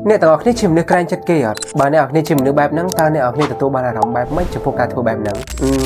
เนี่ยแต่ออกนี่ชิมเนื้อแกรงจัดเกยร์บางเนี่ยออกนี่ชิมเนื้อแบบนั้นตาเนี่ยออกนี่ตัวบานาของแบบไม่จะพวกการทัวแบบนั้น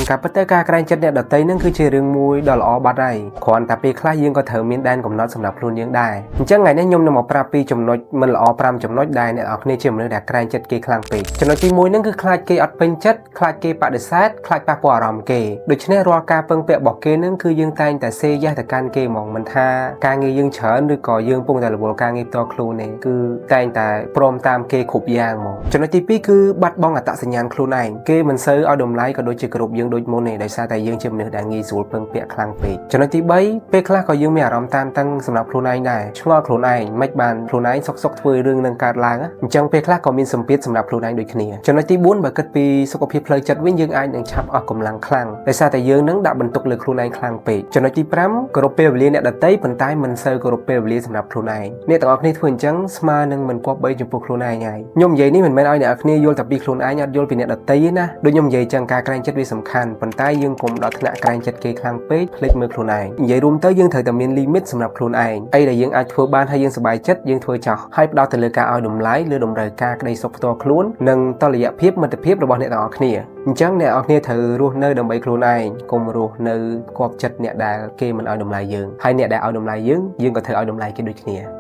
กับปัตเตอร์การแกรงจัดเนี่ยดัดเต้นั่นคือเชื่อเรื่องมวยดอลอบัดได้ขอนแต่ปีคล้ายยังก็เถอมีนแดนกับน็อตสำหรับพลุนยังได้จังไงเนี่ยยมนำมาปราปีจมน้อยมันละอปรามจมน้อยได้เนี่ยออกนี่ชิมเนื้อแกรงจัดเกยคลางปีจมน้อยที่มวยนั่นคือคลายเกยอัดเป็นจัดคลายเกยปะเดซัดคลายปะปวารอมเกยโดยเฉพาะรอการเปิงเปะบอกเกยนั่นคือยังแต่งแต่เซียแต่การเกยมองมันท่าการเงยยังเฉินหรือก่อยังปุ่งแต่ละบวการเงยตัวครูเนี่ยคือแต่งแต่โปรมตามเกยขุบยางมองจนในที่ปีคือบัดบองอัตสัญญาณครูนายเกยมันซื้อเอาดมไลก็โดยจะกรุบยังโดยโมเน่โดยซาแต่ยังจมเนื้อด่างงีสูบเปิงเปะคลางปีจนในที่ใบเปะคลาก็ยังไม่อารมณ์ตามตั้งสำหรับครูนายได้ช่วงครูนายไม่บานครูนายซกធ្វើរឿងនឹងកើតឡើងจังเปะคลาก็มีសម្ពាធសម្រាប់ខ្លួនឯងដូចគ្នាចំណុចទី4បើគិតពីសុខភាពផ្លូវចិត្តវិញយើងអាចនឹងឆាប់អស់កម្លាំងខ្លាំងដោយសារតែយើងនឹងដាក់បន្ទុកលើខ្លួនឯងខ្លាំងពេកចំណុចទី5គោរពពេលវេលាអ្នកដទៃប៉ុន្តែមិនសូវគោរពពេលវេលាសម្រាប់ខ្លួនឯងអ្នកទាំងអស់គ្នាធ្វើអញ្ចឹងស្មើនឹងមិនគប្បីចំពោះខ្លួនឯងហើយខ្ញុំនិយាយនេះមិនមែនឲ្យអ្នកគ្នាយល់តែពីខ្លួនឯងអត់យល់ពីអ្នកដទៃទេណាដូចខ្ញុំនិយាយចឹងការក្រែងចិត្តវាសំខាន់ប៉ុន្តែយើងកុំដល់ថ្នាក់ក្រែងចិត្តគេខ្លាំងពេកភ្លេចមើលខ្លួនឯងនិយាយរួមទៅយើងត្រូវតែមាន limit សម្រាប់ខ្លួនឯងអីដែលយើងអាចធ្វើបានហើយយើងសប្បាយចិត្តយើងធ្វើចោះហើយផ្ដោតទៅលើការឲ្យតម្លៃលើតម្រូវការក្តីសុខផ្ទាល់ខ្លួននិងតុល្យភាពមិត្តភាពរបស់អ្នកទាំងអស់គ្នាអញ្ចឹងអ្នកទាំងអស់គ្នាត្រូវរស់នៅដើម្បីខ្លួនឯងកុំរស់នៅគប់ចិត្តអ្នកដែលគេមិនឲ្យតម្លៃយើងហើយអ្នកដែលឲ្យតម្លៃយើងក៏ត្រូវឲ្យតម្លៃគេដូចគ្នា